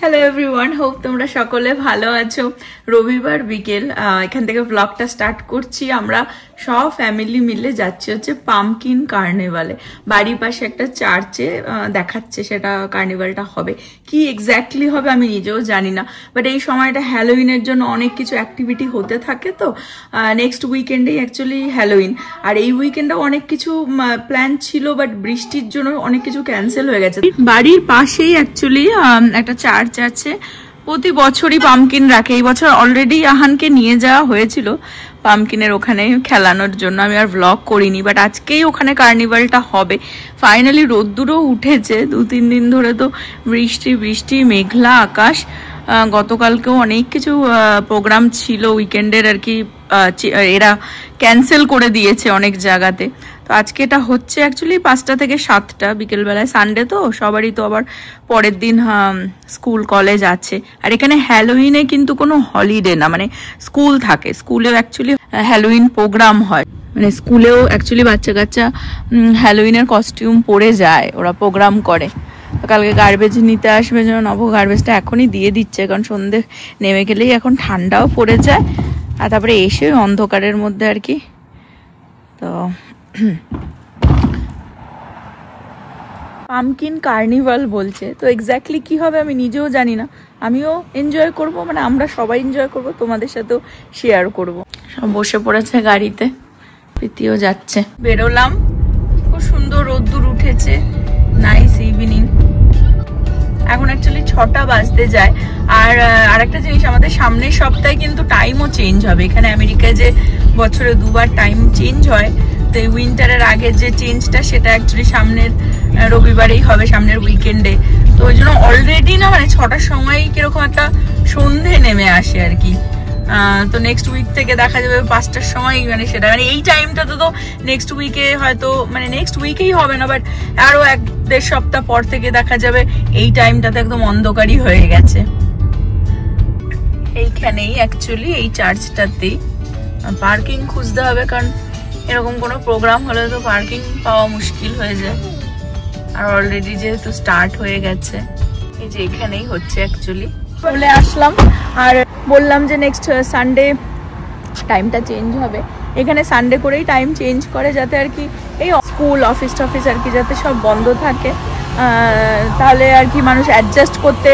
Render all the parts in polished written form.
Hello everyone, hope তোমরা সকলে ভালো আছো। রবিবার বিকেল এখান থেকে ব্লগটা স্টার্ট করছি। আমরা সব ফ্যামিলি মিলে যাচ্ছি হচ্ছে পামকিন কার্নিভালে। বাড়ির পাশে একটা চার্চে দেখাচ্ছে সেটা কার্নিভালটা হবে। কি এক্স্যাক্টলি হবে আমি নিজেও জানি না, বাট এই সময়টা হ্যালোউইনের জন্য অনেক কিছু অ্যাক্টিভিটি হতে থাকে। তো নেক্সট উইকেন্ডেই অ্যাকচুয়ালি হ্যালোউইন, আর এই উইকেন্ডে অনেক কিছু প্ল্যান ছিল, বাট বৃষ্টির জন্য অনেক কিছু ক্যান্সেল হয়ে গেছে। বাড়ির পাশেই অ্যাকচুয়ালি একটা চার্চ আছে, প্রতি বছরই পামকিন রাখে। এই বছর অলরেডি আহানকে নিয়ে যাওয়া হয়েছিল পামকিনের ওখানে খেলানোর জন্য, আমি আর ব্লগ করিনি, বাট আজকেই ওখানে কার্নিভালটা হবে। ফাইনালি রোদ্দুরও উঠেছে, 2-3 দিন ধরে তো বৃষ্টি বৃষ্টি মেঘলা আকাশ। গতকালকেও অনেক কিছু প্রোগ্রাম ছিল উইকেন্ডের আর কি, এরা ক্যান্সেল করে দিয়েছে অনেক জায়গাতে। তো আজকে এটা হচ্ছে অ্যাকচুয়ালি 5টা থেকে 7টা বিকেলবেলায়, সানডে তো সবারই তো আবার পরের দিন স্কুল কলেজ আছে। আর এখানে হ্যালোউইনে কিন্তু কোনো হলিডে না, মানে স্কুল থাকে, স্কুলেও অ্যাকচুয়ালি হ্যালোউইন প্রোগ্রাম হয়, মানে স্কুলেও অ্যাকচুয়ালি বাচ্চা কাচ্চা হ্যালোউইনের কস্টিউম পরে যায়, ওরা প্রোগ্রাম করে। কালকে গার্বেজ নিতে আসবে, যেন নব গার্বেজটা এখনই দিয়ে দিচ্ছে, কারণ সন্ধে নেমে গেলেই এখন ঠান্ডাও পড়ে যায়, আর তারপরে এসে অন্ধকারের মধ্যে আর কি। তো পামকিন কার্নিভাল বলছে, তো এক্স্যাক্টলি কি হবে আমি নিজেও জানি না। আমিও এনজয় করব, মানে আমরা সবাই এনজয় করব, তোমাদের সাথেও শেয়ার করব। সব বসে পড়েছে গাড়িতে, প্রীতিও যাচ্ছে। বেরোলাম, খুব সুন্দর রোদ্দুর উঠেছে, নাইস ইভিনিং। এখন অ্যাকচুয়ালি 6টা বাজতে যায়। আর আরেকটা জিনিস, আমাদের সামনের সপ্তাহে কিন্তু টাইমও চেঞ্জ হবে। এখানে আমেরিকায় যে বছরে 2বার টাইম চেঞ্জ হয়, তো এই উইন্টারের আগে যে চেঞ্জটা সেটা অ্যাকচুয়ালি সামনের রবিবারেই হবে, সামনের উইকেন্ডে। তো ওই জন্য অলরেডি না, মানে 6টার সময় কিরকম একটা সন্ধে নেমে আসে আর কি। তো নেক্সট উইক থেকে দেখা যাবে 5টার সময়, মানে সেটা মানে এই টাইমটাতে তো নেক্সট উইকে হয়তো, মানে নেক্সট উইকেই হবে না, বাট আরো 1-1.5 সপ্তাহ পর থেকে দেখা যাবে এই টাইমটাতে একদম অন্ধকারই হয়ে গেছে। এইখানেই অ্যাকচুয়ালি এই চার্চটাতেই পার্কিং খুঁজতে হবে, কারণ এরকম কোনো প্রোগ্রাম হলে তো পার্কিং পাওয়া মুশকিল হয়ে যায়। আর অলরেডি যেহেতু স্টার্ট হয়ে গেছে, এই যে এখানেই হচ্ছে অ্যাকচুয়ালি। চলে আসলাম, আর বললাম যে নেক্সট সানডে টাইমটা চেঞ্জ হবে। এখানে সানডে করেই টাইম চেঞ্জ করে, যাতে আর কি এই স্কুল অফিস টফিস আর কি যাতে সব বন্ধ থাকে, তাহলে আর কি মানুষ অ্যাডজাস্ট করতে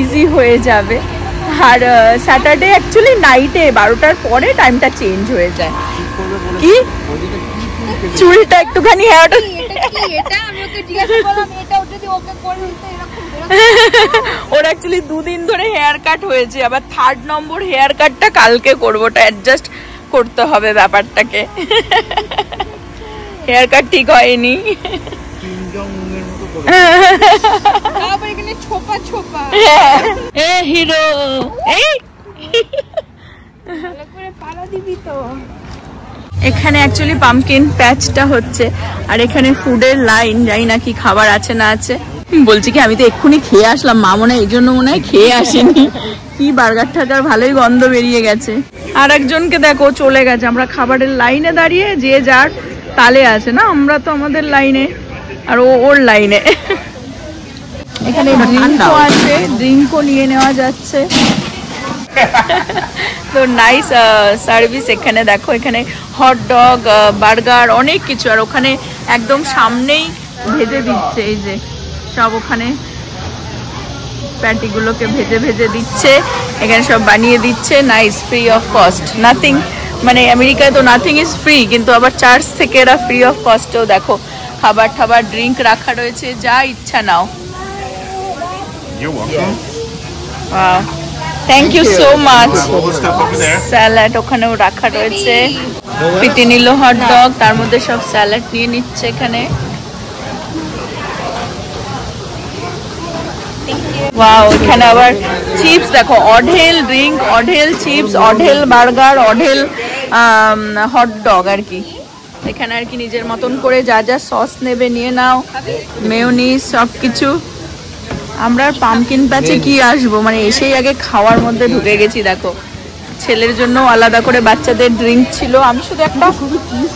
ইজি হয়ে যাবে। আর স্যাটারডে অ্যাকচুয়ালি নাইটে 12টার পরে টাইমটা চেঞ্জ হয়ে যায়। কি চুলটা একটুখানি ওর অ্যাকচুয়ালি 2 দিন ধরে হেয়ার কাট হয়েছে, আবার 3rd নম্বর হেয়ার কাটটা কালকে করবো, ওটা অ্যাডজাস্ট করতে হবে ব্যাপারটাকে। হেয়ার কাট ঠিক হয়নি। হিরো এখানে অ্যাকচুয়ালি পামকিন প্যাচটা হচ্ছে, আর এখানে ফুডের লাইন, জানি না কি খাবার আছে না আছে। বলছি কি আমি তো এক্ষুনি খেয়ে আসলাম, মা মনে হয় এই জন্য মনে হয় খেয়ে আসেনি। কি বার্গার ঠাকার ভালোই গন্ধ বেরিয়ে গেছে। আর একজনকে দেখো চলে গেছে, আমরা খাবারের লাইনে দাঁড়িয়ে, যে যার তালে আছে না, আমরা তো আমাদের লাইনে আর ও ওর লাইনে। এখানে ড্রিঙ্কও আছে, ড্রিঙ্কও নিয়ে নেওয়া যাচ্ছে। তো নাইস সার্ভিস এখানে। দেখো এখানে হট ডগ, বার্গার, অনেক কিছু, আর ওখানে একদম সামনেই ভেজে দিচ্ছে, এই যে সব ওখানে প্যাটিগুলোকে ভেজে ভেজে দিচ্ছে, এখানে সব বানিয়ে দিচ্ছে। Nice, free of cost, nothing, মানে আমেরিকায় তো নাথিং ইজ ফ্রি, কিন্তু আবার চার্চ থেকে এরা ফ্রি অফ কস্টেও দেখো খাবার টাবার ড্রিঙ্ক রাখা রয়েছে, যা ইচ্ছা নাও। Thank you so much. Salad ওখানেও রাখা রয়েছে, পিটি নিল হট ডগ, তার মধ্যে সব স্যালাড নিয়ে নিচ্ছে এখানে। ওয়াও, এখানে আবার চিপস দেখো, অঢেল ড্রিঙ্ক, অঢেল চিপস, অঢেল বার্গার, অঢেল হট ডগ আর কি। এখানে আর কি নিজের মতন করে যা যা সস নেবে নিয়ে নাও, মেয়োনিজ সব কিছু। আমরা পামকিন প্যাচে কি আসবো, মানে এসেই আগে খাওয়ার মধ্যে ঢুকে গেছি। দেখো ছেলের জন্য আলাদা করে বাচ্চাদের ড্রিঙ্ক ছিল, আমি শুধু একটা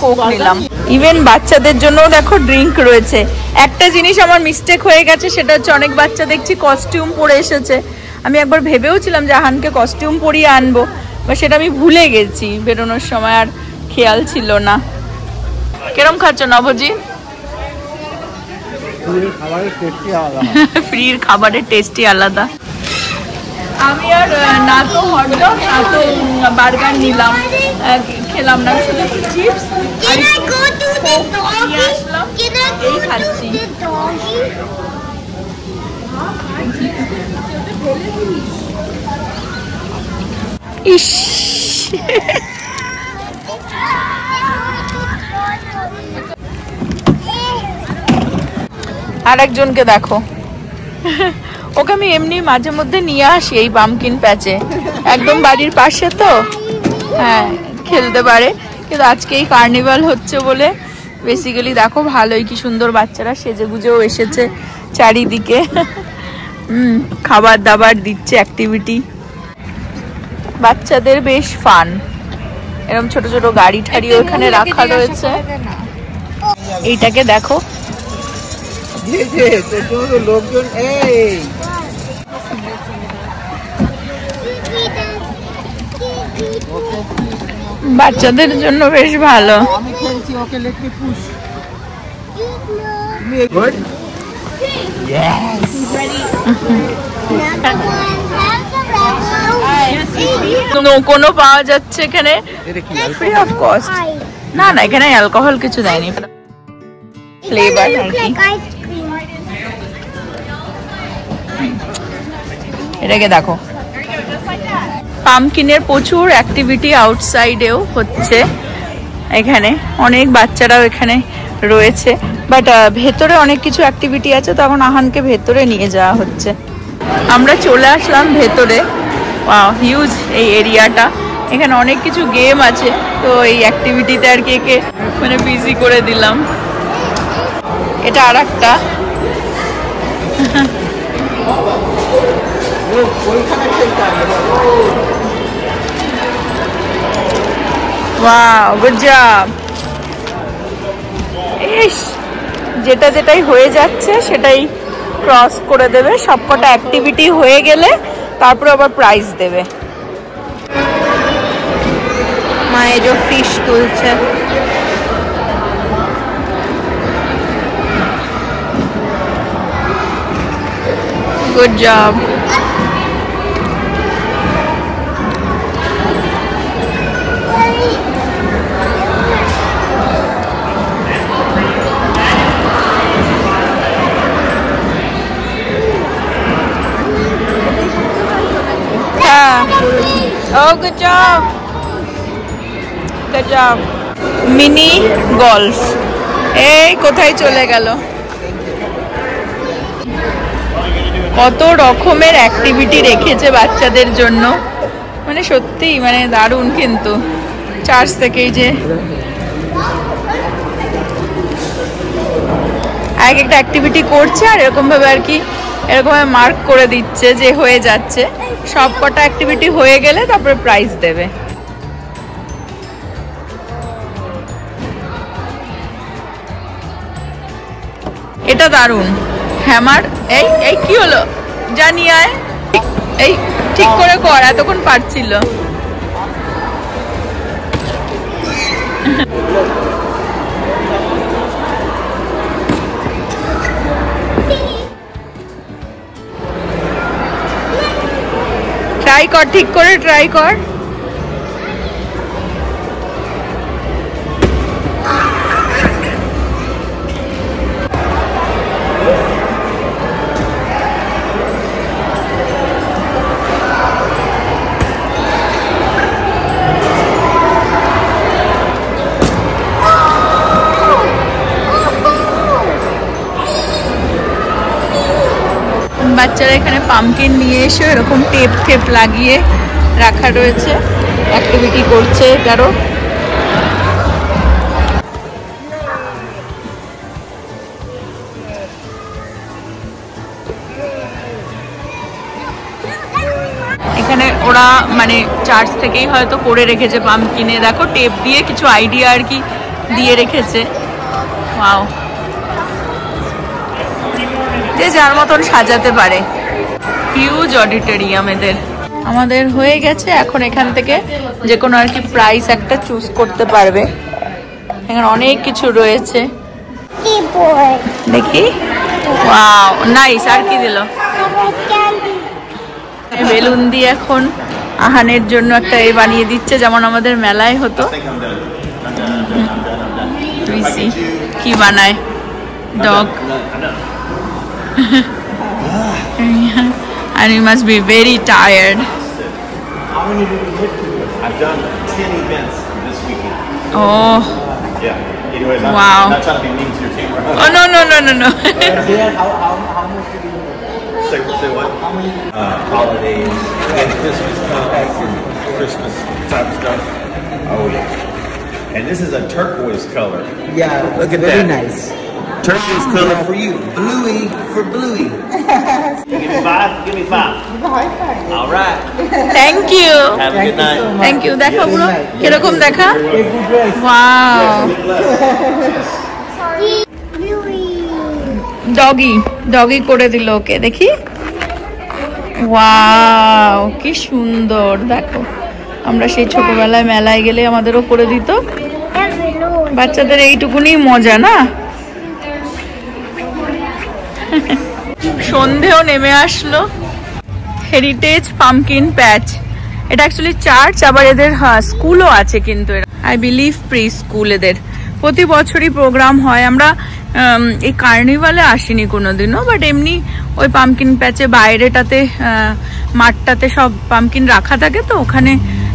কোক নিলাম। ইভেন বাচ্চাদের জন্য দেখো ড্রিঙ্ক রয়েছে। একটা জিনিস আমার মিস্টেক হয়ে গেছে, সেটা হচ্ছে অনেক বাচ্চা দেখছি কস্টিউম পরে এসেছে, আমি একবার ভেবেওছিলাম যে আহানকে কস্টিউম পরিয়ে আনবো, বা সেটা আমি ভুলে গেছি বেরোনোর সময়, আর খেয়াল ছিল না। কিরম খাচ্ছ নবজি? ফ্রির খাবারের টেস্টই আলাদা। আমি আর না তো হটডগ না তো বার্গার নিলাম, খেলাম না, শুধু একটু চিপস নিয়ে আসলাম, এই খাচ্ছি। ইস আর একজনকে দেখো, ওকে আমি এমনি মাঝে মধ্যে নিয়ে আসি এই পামকিন প্যাচে, একদম বাড়ির পাশে তো, হ্যাঁ খেলতে পারে। কিন্তু আজকে এই কার্নিভাল হচ্ছে বলে বেসিক্যালি দেখো ভালোই কি সুন্দর বাচ্চারা সেজে গুজেও এসেছে চারিদিকে। খাবার দাবার দিচ্ছে, অ্যাক্টিভিটি, বাচ্চাদের বেশ ফান। এরকম ছোট ছোট গাড়ি ঠাড়ি ওখানে রাখা রয়েছে। এইটাকে দেখো, লোকজন বাচ্চাদের জন্য বেশ ভালো। আমি খেলছি, okay let me push. Good yes কোনো পাওয়া যাচ্ছে এখানে ফ্রি অফ কস্ট। না না, এখানে অ্যালকোহল কিছু দেয়নি, ফ্লেভার আর কি। এটাকে দেখো, পামকিনের প্রচুর অ্যাক্টিভিটি আউটসাইডেও হচ্ছে, এখানে অনেক বাচ্চারাও এখানে রয়েছে, বাট ভেতরে অনেক কিছু অ্যাক্টিভিটি আছে, তখন আহানকে ভেতরে নিয়ে যাওয়া হচ্ছে। আমরা চলে আসলাম ভেতরে, হিউজ এই এরিয়াটা, এখানে অনেক কিছু গেম আছে, তো এই অ্যাক্টিভিটিতে আর কি একে মানে বিজি করে দিলাম। এটা আর একটা ওয়াও, গুড জব। ইস, যেটাই হয়ে যাচ্ছে সেটাই ক্রস করে দেবে, সবকটা অ্যাক্টিভিটি হয়ে গেলে তারপরে আবার প্রাইজ দেবে। মায়ের যে ফিশ তুলছে, good job. Oh, good job. Good job. Mini golf, এই কোথায় চলে গেল। কত রকমের অ্যাক্টিভিটি রেখেছে বাচ্চাদের জন্য, মানে সত্যি মানে দারুণ। কিন্তু চার্চ থেকেই যে এক একটা অ্যাক্টিভিটি করছে, আর এরকম ভাবে আর কি এরকম মার্ক করে দিচ্ছে যে হয়ে যাচ্ছে, সব কটা অ্যাক্টিভিটি হয়ে গেলে তারপরে প্রাইজ দেবে। এটা দারুণ হ্যামার। এই এই কি হলো, জানি আয়, এই ঠিক করে কর, এতক্ষণ পারছিল। ট্রাই কর, ঠিক করে ট্রাই কর। বাচ্চারা এখানে পামকিন নিয়ে এসে এরকম টেপ টেপ লাগিয়ে রাখা রয়েছে, অ্যাক্টিভিটি করছে কারো। এখানে ওরা মানে চার্চ থেকেই হয়তো করে রেখেছে পামকিনে, দেখো টেপ দিয়ে কিছু আইডিয়া আর কি দিয়ে রেখেছে। ওয়াও, যে যার মতন সাজাতে পারে। হিউজ অডিটোরিয়াম এদের। আমাদের হয়ে গেছে, এখন এখান থেকে যে কোনো আর কি প্রাইস একটা চুজ করতে পারবে। এখানে অনেক কিছু রয়েছে, দেখি। Wow nice. আর কি দিল? বেলুন দিয়ে এখন আহানের জন্য একটা এ বানিয়ে দিচ্ছে, যেমন আমাদের মেলায় হতো। কি বানায়? Dog. And you must be very tired. I've done 10 events this weekend. Oh. Yeah. Anyways, wow. I'm not trying to be mean to your camera. Oh no. How much do you Say what? Holidays and Christmas cards and Christmas type stuff. Oh yeah. And this is a turquoise color. Yeah, look at very that. Nice. Turquoise color for you. Bluey for Bluey. Give me 5. Give me 5. All right. Thank you. Have a good night. Thank you. দেখা পুরো কিরকম দেখা? Wow. Doggy করে দিল ওকে, দেখি। Wow কি সুন্দর। দেখো আমরা সেই ছোটবেলায় মেলায় গেলে আমাদেরও করে দিত। বাচ্চাদের এইটুকুনি মজা না। সন্ধেও নেমে আসলো। হেরিটেজ পামকিন প্যাচ, এটা অ্যাকচুয়ালি চার্চ, আবার এদের স্কুলও আছে, কিন্তু আই বিলিভ প্রি স্কুল। এদের প্রতি বছরই প্রোগ্রাম হয়। আমরা এই কার্নিভালে আসিনি কোনোদিনও, বাট এমনি ওই পামকিন প্যাচে বাইরেটাতে মাঠটাতে সব পামকিন রাখা থাকে, তো ওখানে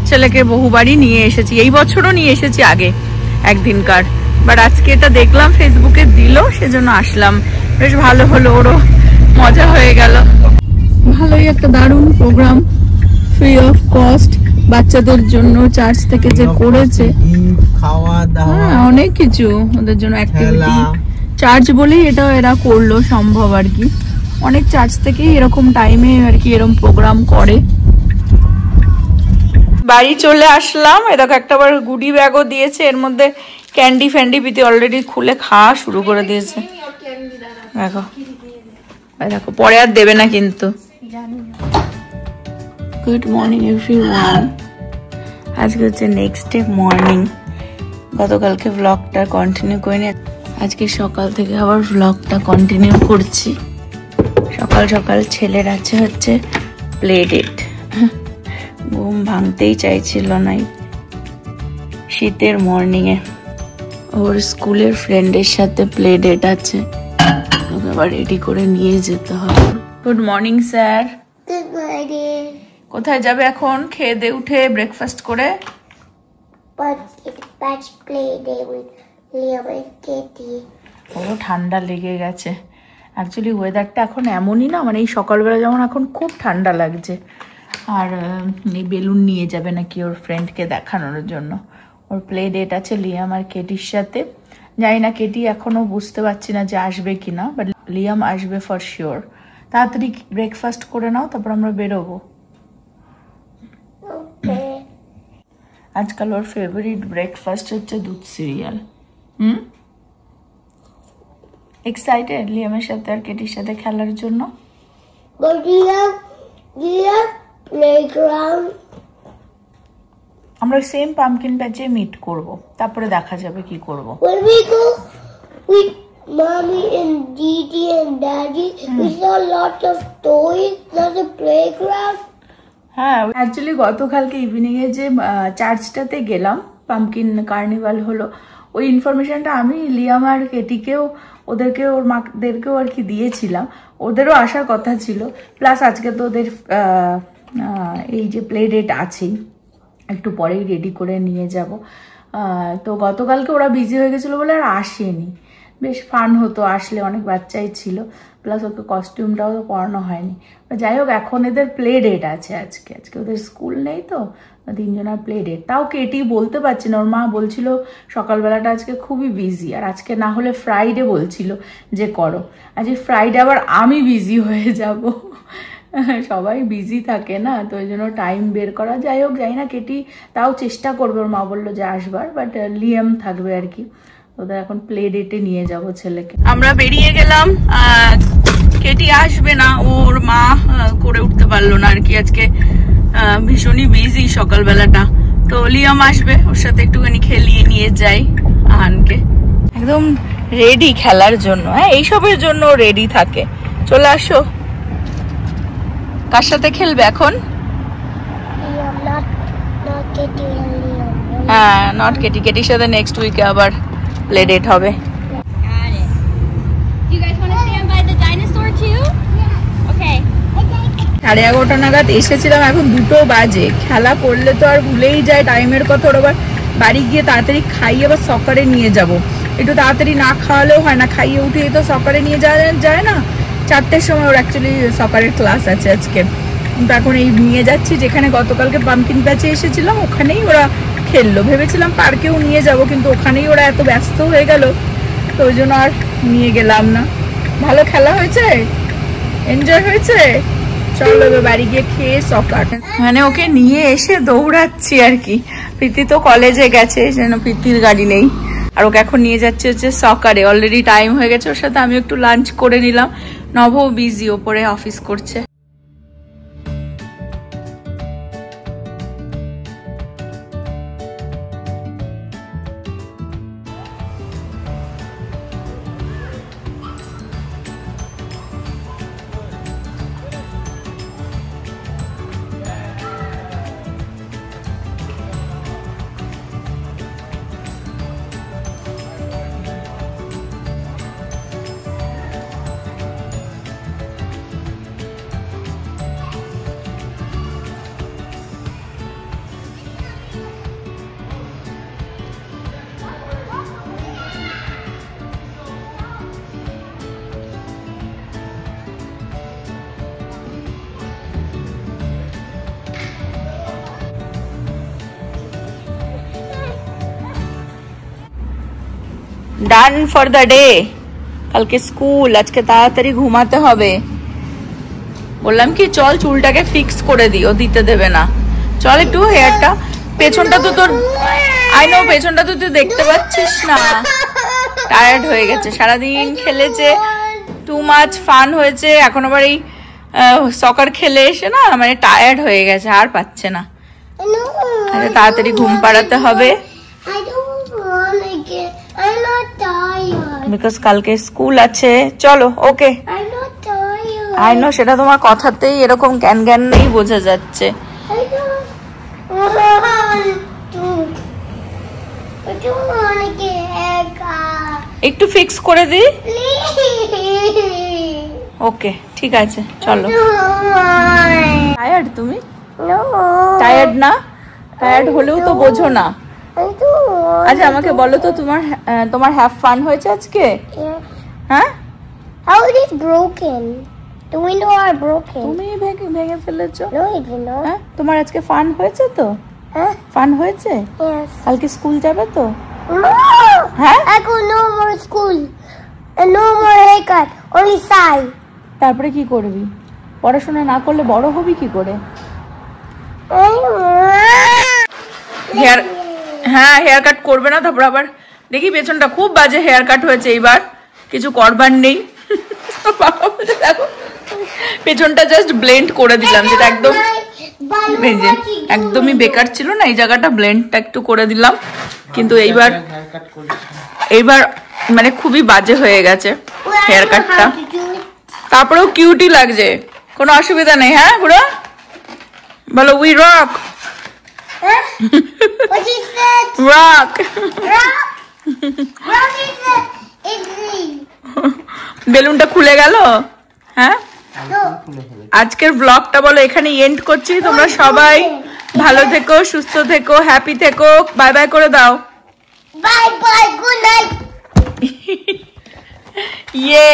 ছেলেকে বহুবারই নিয়ে এসেছি। এই বছরও নিয়ে এসেছি আগে একদিনকার, বাট আজকে এটা দেখলাম ফেসবুকে দিল, সেজন্য আসলাম। বেশ ভালো হলো, ওরও মজা হয়ে গেল। ভালোই একটা দারুণ প্রোগ্রাম, ফ্রি অফ কস্ট বাচ্চাদের জন্য চার্চ থেকে যে করেছে। খাওয়া দাওয়া অনেক কিছু ওদের জন্য অ্যাক্টিভিটি। চার্চ বলেই এটা এরা করলো সম্ভব আর কি। অনেক চার্চ থেকেই এরকম টাইমে আর কি এরকম প্রোগ্রাম করে। বাড়ি চলে আসলাম। এরকম একটা বার গুডি ব্যাগও দিয়েছে, এর মধ্যে ক্যান্ডি ফ্যান্ডি পিতে অলরেডি খুলে খাওয়া শুরু করে দিয়েছে। দেখো দেখো, পরে আর দেবে না কিন্তু। Good morning everyone. আজকে হচ্ছে নেক্সট ডে মর্নিং। গতকালকে ব্লগটা কন্টিনিউ করিনি, আজকে সকাল থেকে আবার ব্লগটা কন্টিনিউ করছি। সকাল সকাল ছেলের আছে হচ্ছে প্লে ডেট। ঘুম ভাঙতেই চাইছিল না শীতের মর্নিংয়ে। ওর স্কুলের ফ্রেন্ডের সাথে প্লে ডেট আছে, ওকে আবার রেডি করে নিয়ে যেতে হবে। Good morning sir. Good morning. কোথায় যাবে এখন? খেয়ে দিয়ে উঠে ব্রেকফাস্ট করে? ওরও ঠান্ডা লেগে গেছে। অ্যাকচুয়ালি ওয়েদারটা এখন এমনই না, মানে এই সকালবেলা যেমন এখন খুব ঠান্ডা লাগছে। আর এই বেলুন নিয়ে যাবে নাকি ওর ফ্রেন্ডকে দেখানোর জন্য। ওর প্লে ডেট আছে লিয়াম আর কেটির সাথে। জানি না কেটি এখনো বুঝতে পারছি না যে আসবে কিনা, বাট লিয়াম আসবে ফর শিওর। তাড়াতাড়ি ব্রেকফাস্ট করে নাও, তারপর আমরা বেরোবো। আজকাল ওর ফেভারিট ব্রেকফাস্ট হচ্ছে দুধ সিরিয়াল। এক্সাইটেড লিয়ামের সাথে আর কেটির সাথে খেলার জন্য? আমরা সেম পামকিন প্যাচে মিট করব, তারপরে দেখা যাবে কি করব। Mommy and Didi and Daddy, we saw lots of toys. There's a playground. হ্যাঁ, অ্যাকচুয়ালি গতকালকে ইভিনিং এ যে চার্চটাতে গেলাম, পামকিন কার্নিভাল হলো, ওই ইনফরমেশনটা আমি লিয়াম আর কেটিকেও, ওদেরকেও, ওর মাদেরকেও আর কি দিয়েছিলাম। ওদেরও আসার কথা ছিল। প্লাস আজকে তো ওদের এই যে প্লে ডেট আছেই, একটু পরেই রেডি করে নিয়ে যাব। তো গতকালকে ওরা বিজি হয়ে গেছিলো বলে আর আসেনি। বেশ ফান হতো আসলে, অনেক বাচ্চাই ছিল, প্লাস ওকে কস্টিউমটাও পরানো হয়নি। যাই হোক, এখন এদের প্লে ডেট আছে আজকে। আজকে ওদের স্কুল নেই, তো তিনজনের প্লে ডেট। তাও কেটি বলতে পারছি না, ওর মা বলছিল সকালবেলাটা আজকে খুবই বিজি, আর আজকে না হলে ফ্রাইডে বলছিল যে করো। আজকে ফ্রাইডে আবার আমি বিজি হয়ে যাব। সবাই বিজি থাকে না, তো ওই জন্য টাইম বের করা। যাই হোক, যাই না, কেটি তাও চেষ্টা করবে, ওর মা বললো যে আসবার, বাট লিয়াম থাকবে আর কি। ওদের এখন প্লে ডেটে নিয়ে যাব ছেলেকে। আমরা বেরিয়ে গেলাম। কেটি আসবে না, ওর মা করে উঠতে পারলো না আর কি, আজকে ভীষণই বিজি সকালবেলাটা। তো লিয়াম আসবে, ওর সাথে একটুখানি খেলিয়ে নিয়ে যাই আহানকে। একদম রেডি খেলার জন্য, হ্যাঁ এইসবের জন্য রেডি থাকে। চলে আসো। কার সাথে খেলবে এখন? হ্যাঁ, নট কেটি। কেটির সাথে নেক্সট উইকে আবার প্লে ডেট হবে। সাড়ে 11টা নাগাদ এসেছিলাম, এখন 2টো বাজে। খেলা করলে তো আর ভুলেই যায় টাইমের কথা। ওর আবার বাড়ি গিয়ে তাড়াতাড়ি খাইয়ে আবার সকারে নিয়ে যাব। একটু তাড়াতাড়ি না খাওয়ালেও হয় না, খাইয়ে উঠিয়ে তো সকারে নিয়ে যাওয়া যায় না। 4টের সময় ওর অ্যাকচুয়ালি সকারের ক্লাস আছে আজকে। কিন্তু এখন এই নিয়ে যাচ্ছি যেখানে গতকালকে পাম্পকিন প্যাচে এসেছিলাম, ওখানেই ওরা খেললো। ভেবেছিলাম পার্কেও নিয়ে যাব, কিন্তু ওখানেই ওরা এত ব্যস্ত হয়ে গেল, তো ওই জন্য আর নিয়ে গেলাম না। ভালো খেলা হয়েছে, এনজয় হয়েছে। চলো এবার বাড়ি গিয়ে খেয়ে সকার, মানে ওকে নিয়ে এসে দৌড়াচ্ছি আর কি। প্রীতি তো কলেজে গেছে, যেন প্রীতির গাড়ি নেই। আর ওকে এখন নিয়ে যাচ্ছে হচ্ছে সকারে। অলরেডি টাইম হয়ে গেছে। ওর সাথে আমি একটু লাঞ্চ করে নিলাম। নভও বিজি, ওপরে অফিস করছে। Done for the day. কালকে স্কুল, আজকে তাড়াতাড়ি ঘুমাতে হবে। বললাম কি চল চুলটাকে ফিক্স করে দিও, দিতে দেবে না। চল একটু হেয়ারটা, পেছনটা তো তোর, আই নো পেছনটা তো তুই দেখতে পাচ্ছিস না। টায়ার্ড হয়ে গেছে, সারাদিন খেলেছে, টু মাচ ফান হয়েছে। এখন আবার এই সকার খেলে এসে না মানে টায়ার্ড হয়ে গেছে, আর পাচ্ছে না। তাড়াতাড়ি ঘুম পাড়াতে হবে, বিকজ কালকে স্কুল আছে। চলো ওকে, আই নো সেটা তোমার কথাতেই এরকম জ্ঞান জ্ঞান নেই বোঝা যাচ্ছে। একটু ফিক্স করে দি। ওকে ঠিক আছে চলো। টায়ার্ড তুমি? টায়ার্ড না? টায়ার্ড হলেও তো বোঝো না। আচ্ছা আমাকে বলো তো তোমার হ্যাভ ফান হয়েছে আজকে? হ্যাঁ? How it is broken? The window are broken. তুমি ভেঙে ফেলেছো? No, it did not. হ্যাঁ তোমার আজকে ফান হয়েছে তো? Huh? ফান হয়েছে? Yes. কালকে স্কুল যাবে তো? No! হ্যাঁ? I go no more school. And no more haircut. Only side. তারপরে কি করবি? পড়াশোনা না করলে বড় হবি কি করে? হ্যাঁ হেয়ার কাট করবে না, তারপর আবার দেখি পেছনটা খুব বাজে হেয়ার কাট হয়েছে এইবার, কিছু করবার নেই। দেখো পেছনটা জাস্ট ব্লেন্ড করে দিলাম, যেটা একদমই বেকার ছিল না, এই জায়গাটা ব্লেন্ডটা একটু করে দিলাম। কিন্তু এইবার মানে খুবই বাজে হয়ে গেছে হেয়ার কাটটা। তারপরেও কিউটি লাগছে, কোনো অসুবিধা নেই। হ্যাঁ পুরো বলো we rock. What is that? Rock. Rock is that? It's green. বেলুনটা খুলে গেল। হ্যাঁ No. আজকের ব্লগটা বলো এখানে এন্ড করছি। তোমরা সবাই ভালো থেকো, সুস্থ থেকো, হ্যাপি থেকো। বাই বাই করে দাও। Bye bye. Good night. ইয়ে